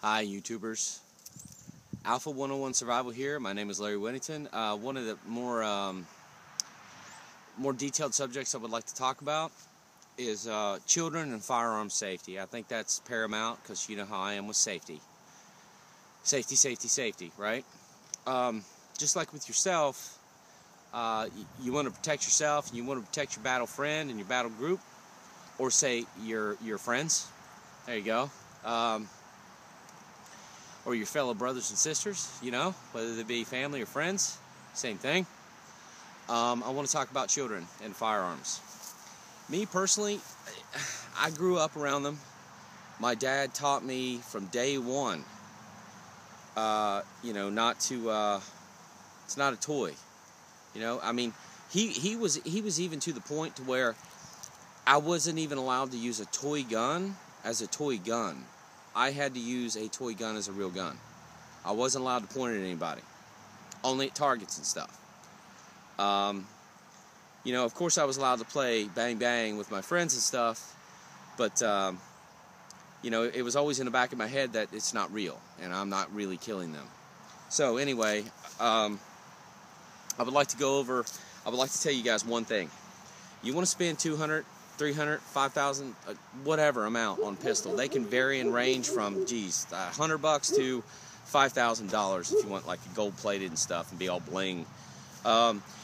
Hi YouTubers, Alpha 101 Survival here. My name is Larry Whittington. One of the more detailed subjects I would like to talk about is children and firearm safety. I think that's paramount because you know how I am with safety. Safety, safety, safety, right? Just like with yourself, you want to protect yourself and you want to protect your battle friend and your battle group, or say your friends. There you go. Or your fellow brothers and sisters, you know, whether they be family or friends, same thing. I want to talk about children and firearms. Me personally, I grew up around them. My dad taught me from day one, you know, not to, it's not a toy. You know, I mean, he was even to the point to where I wasn't even allowed to use a toy gun as a toy gun. I had to use a toy gun as a real gun. I wasn't allowed to point it at anybody, only at targets and stuff. You know, of course I was allowed to play bang bang with my friends and stuff, but you know, it was always in the back of my head that it's not real and I'm not really killing them. So anyway, I would like to tell you guys one thing. You want to spend $200, $300, $5,000, whatever amount on pistol. They can vary and range from, geez, $100 to $5,000 if you want like gold plated and stuff and be all bling.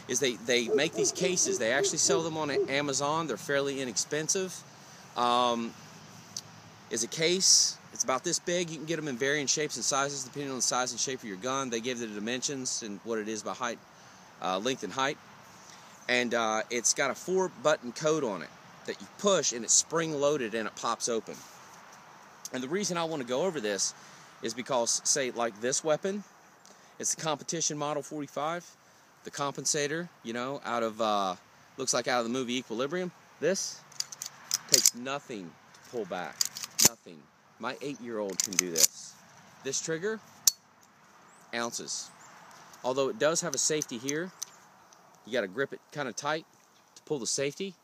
Is they make these cases. They actually sell them on Amazon. They're fairly inexpensive. Is a case. It's about this big. You can get them in varying shapes and sizes depending on the size and shape of your gun. They give the dimensions and what it is by height, length and height. And it's got a 4-button code on it that you push and it's spring loaded and it pops open. And the reason I want to go over this is because, say like this weapon, it's the competition model 45, the compensator, you know, out of looks like out of the movie Equilibrium. This takes nothing to pull back, nothing. My 8-year-old can do this. This trigger, ounces. Although it does have a safety here, you got to grip it kind of tight to pull the safety.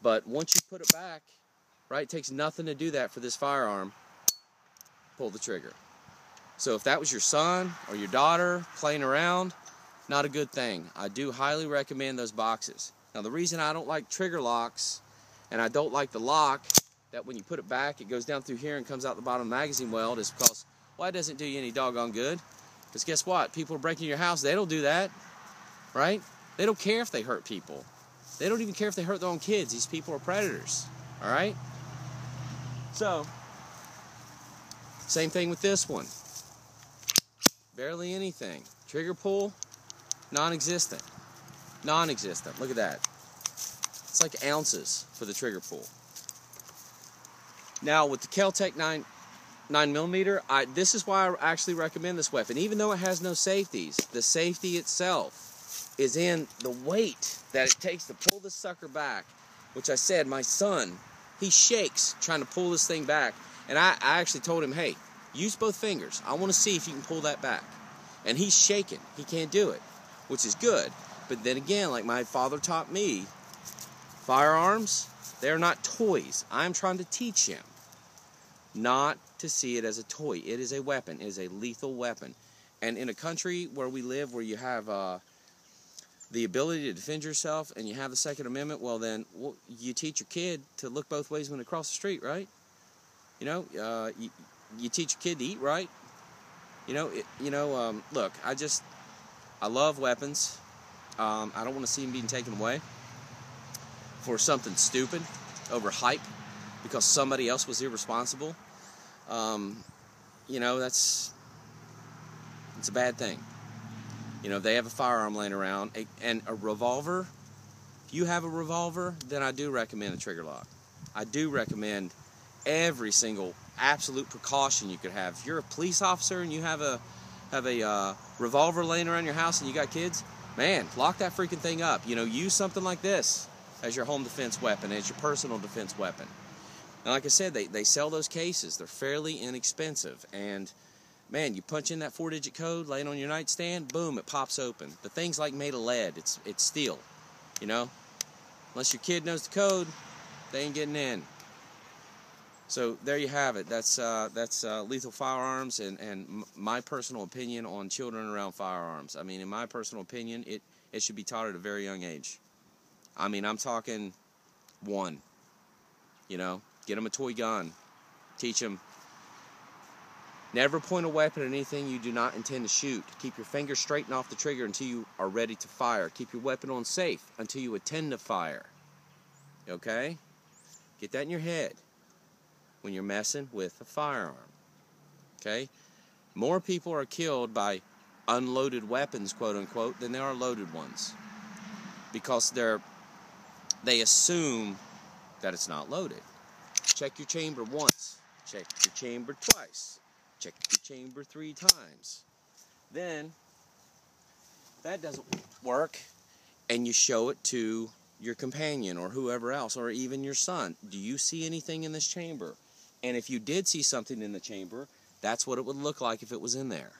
But once you put it back, right, it takes nothing to do that for this firearm. Pull the trigger. So if that was your son or your daughter playing around, not a good thing. I do highly recommend those boxes. Now the reason I don't like trigger locks and I don't like the lock that when you put it back it goes down through here and comes out the bottom of the magazine weld is because, well, it doesn't do you any doggone good. Because guess what? People are breaking your house. They don't do that, right? They don't care if they hurt people. They don't even care if they hurt their own kids. These people are predators, all right? So, same thing with this one. Barely anything. Trigger pull, non-existent. Non-existent. Look at that. It's like ounces for the trigger pull. Now, with the Kel-Tec 9mm, this is why I actually recommend this weapon. Even though it has no safeties, the safety itself is in the weight that it takes to pull this sucker back. Which I said, my son, he shakes trying to pull this thing back. And I actually told him, hey, use both fingers. I want to see if you can pull that back. And he's shaking. He can't do it, which is good. But then again, like my father taught me, firearms, they're not toys. I'm trying to teach him not to see it as a toy. It is a weapon. It is a lethal weapon. And in a country where we live, where you have the ability to defend yourself and you have the Second Amendment, well then, you teach your kid to look both ways when they cross the street, right? You know, you teach your kid to eat right. Look, I love weapons. I don't want to see them being taken away for something stupid, over hype, because somebody else was irresponsible. You know, it's a bad thing. You know, if they have a firearm laying around, and a revolver, if you have a revolver, then I do recommend a trigger lock. I do recommend every single absolute precaution you could have. If you're a police officer and you have a revolver laying around your house and you got kids, man, lock that freaking thing up. You know, use something like this as your home defense weapon, as your personal defense weapon. And like I said, they sell those cases. They're fairly inexpensive. And man, you punch in that 4-digit code, lay it on your nightstand, boom, it pops open. The thing's like made of lead. It's steel, you know. Unless your kid knows the code, they ain't getting in. So there you have it. That's lethal firearms and my personal opinion on children around firearms. I mean, in my personal opinion, it should be taught at a very young age. I mean, I'm talking 1. You know, get them a toy gun. Teach them. Never point a weapon at anything you do not intend to shoot. Keep your finger straight and off the trigger until you are ready to fire. Keep your weapon on safe until you intend to fire. Okay? Get that in your head when you're messing with a firearm. Okay? More people are killed by unloaded weapons, quote unquote, than there are loaded ones. Because they assume that it's not loaded. Check your chamber once. Check your chamber twice. Check your chamber 3 times. Then, if that doesn't work, and you show it to your companion or whoever else, or even your son. Do you see anything in this chamber? And if you did see something in the chamber, that's what it would look like if it was in there.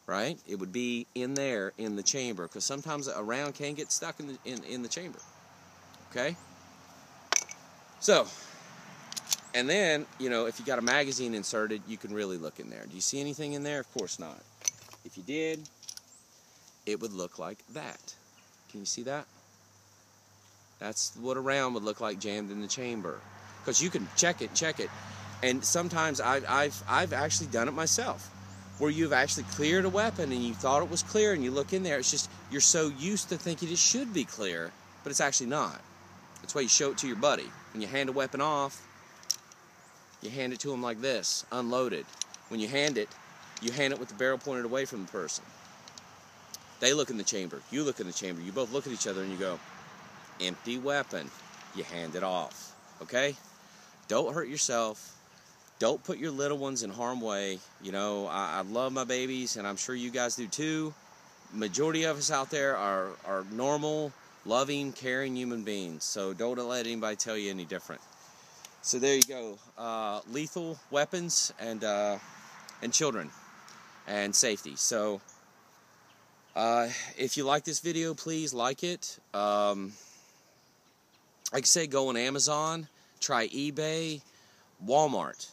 Right? It would be in there in the chamber, because sometimes a round can get stuck in the chamber. Okay? So, and then, you know, if you got a magazine inserted, you can really look in there. Do you see anything in there? Of course not. If you did, it would look like that. Can you see that? That's what a round would look like jammed in the chamber. Because you can check it. And sometimes I've actually done it myself, where you've actually cleared a weapon and you thought it was clear, and you look in there, it's just, you're so used to thinking it should be clear, but it's actually not. That's why you show it to your buddy. When you hand a weapon off, you hand it to him like this, unloaded. When you hand it with the barrel pointed away from the person. They look in the chamber, you look in the chamber, you both look at each other and you go, empty weapon. You hand it off, okay? Don't hurt yourself. Don't put your little ones in harm's way. You know, I love my babies, and I'm sure you guys do too. Majority of us out there are normal, loving, caring human beings. So don't let anybody tell you any different. So there you go. Lethal weapons and children and safety. So if you like this video, please like it. Like I said, go on Amazon, try eBay, Walmart.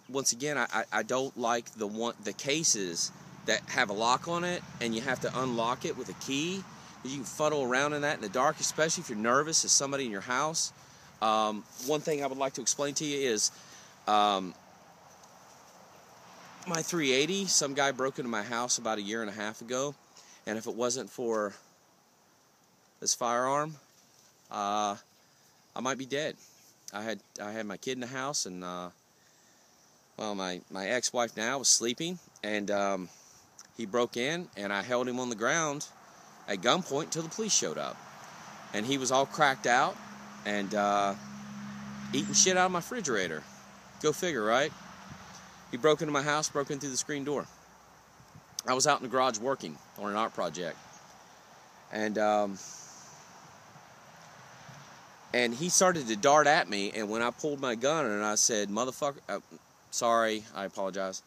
Once again, I don't like the cases that have a lock on it and you have to unlock it with a key. You can fuddle around in that in the dark, especially if you're nervous as somebody in your house. One thing I would like to explain to you is my 380, some guy broke into my house about 1.5 years ago, and if it wasn't for this firearm, I might be dead. I had my kid in the house, and well, my ex-wife now was sleeping, and he broke in, and I held him on the ground at gunpoint until the police showed up, and he was all cracked out and eating shit out of my refrigerator. Go figure, right? He broke into my house, broke in through the screen door. I was out in the garage working on an art project, and he started to dart at me, and when I pulled my gun and I said, motherfucker, sorry, I apologize.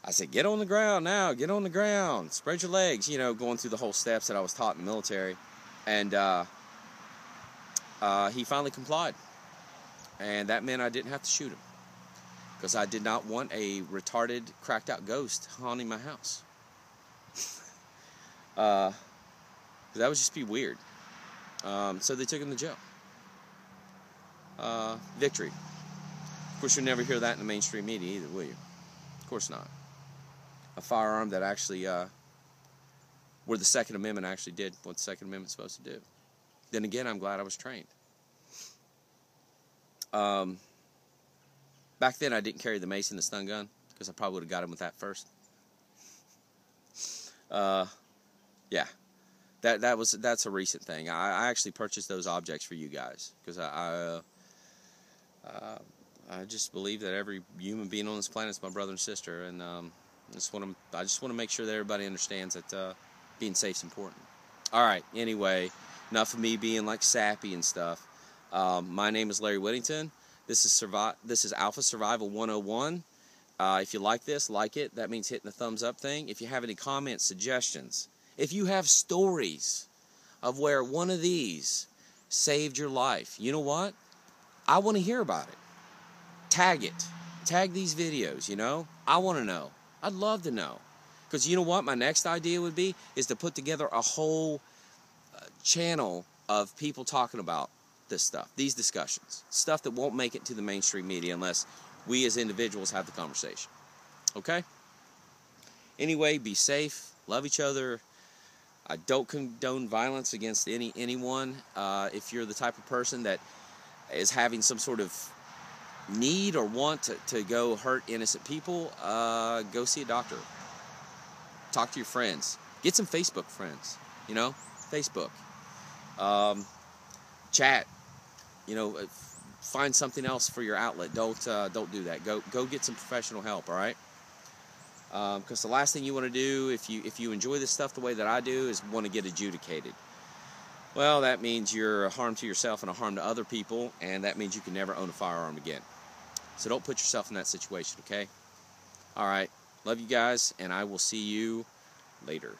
I said, get on the ground now, get on the ground, spread your legs, you know, going through the whole steps that I was taught in the military. And he finally complied. And that meant I didn't have to shoot him, because I did not want a retarded, cracked out ghost haunting my house. That would just be weird. So they took him to jail. Victory. Of course, you'll never hear that in the mainstream media either, will you? Of course not. A firearm that actually, where the Second Amendment actually did what the Second Amendment's supposed to do. Then again, I'm glad I was trained. Back then, I didn't carry the mace and the stun gun, because I probably would have got him with that first. Yeah. That's a recent thing. I actually purchased those objects for you guys, because I just believe that every human being on this planet is my brother and sister, and I just want to make sure that everybody understands that being safe is important. All right. Anyway, enough of me being like sappy and stuff. My name is Larry Whittington. This is Alpha Survival 101. If you like this, like it. That means hitting the thumbs up thing. If you have any comments, suggestions, if you have stories of where one of these saved your life, you know what? I want to hear about it. tag it. Tag these videos, you know? I want to know. I'd love to know. Because you know what my next idea would be? Is to put together a whole channel of people talking about this stuff, these discussions. Stuff that won't make it to the mainstream media unless we as individuals have the conversation. Okay? Anyway, be safe. Love each other. I don't condone violence against anyone. If you're the type of person that is having some sort of need or want to go hurt innocent people, go see a doctor. Talk to your friends. Get some Facebook friends. You know, Facebook. Chat. You know, find something else for your outlet. Don't do that. Go get some professional help. All right. Because the last thing you want to do if you enjoy this stuff the way that I do is want to get adjudicated. Well, that means you're a harm to yourself and a harm to other people, and that means you can never own a firearm again. So don't put yourself in that situation, okay? All right. Love you guys, and I will see you later.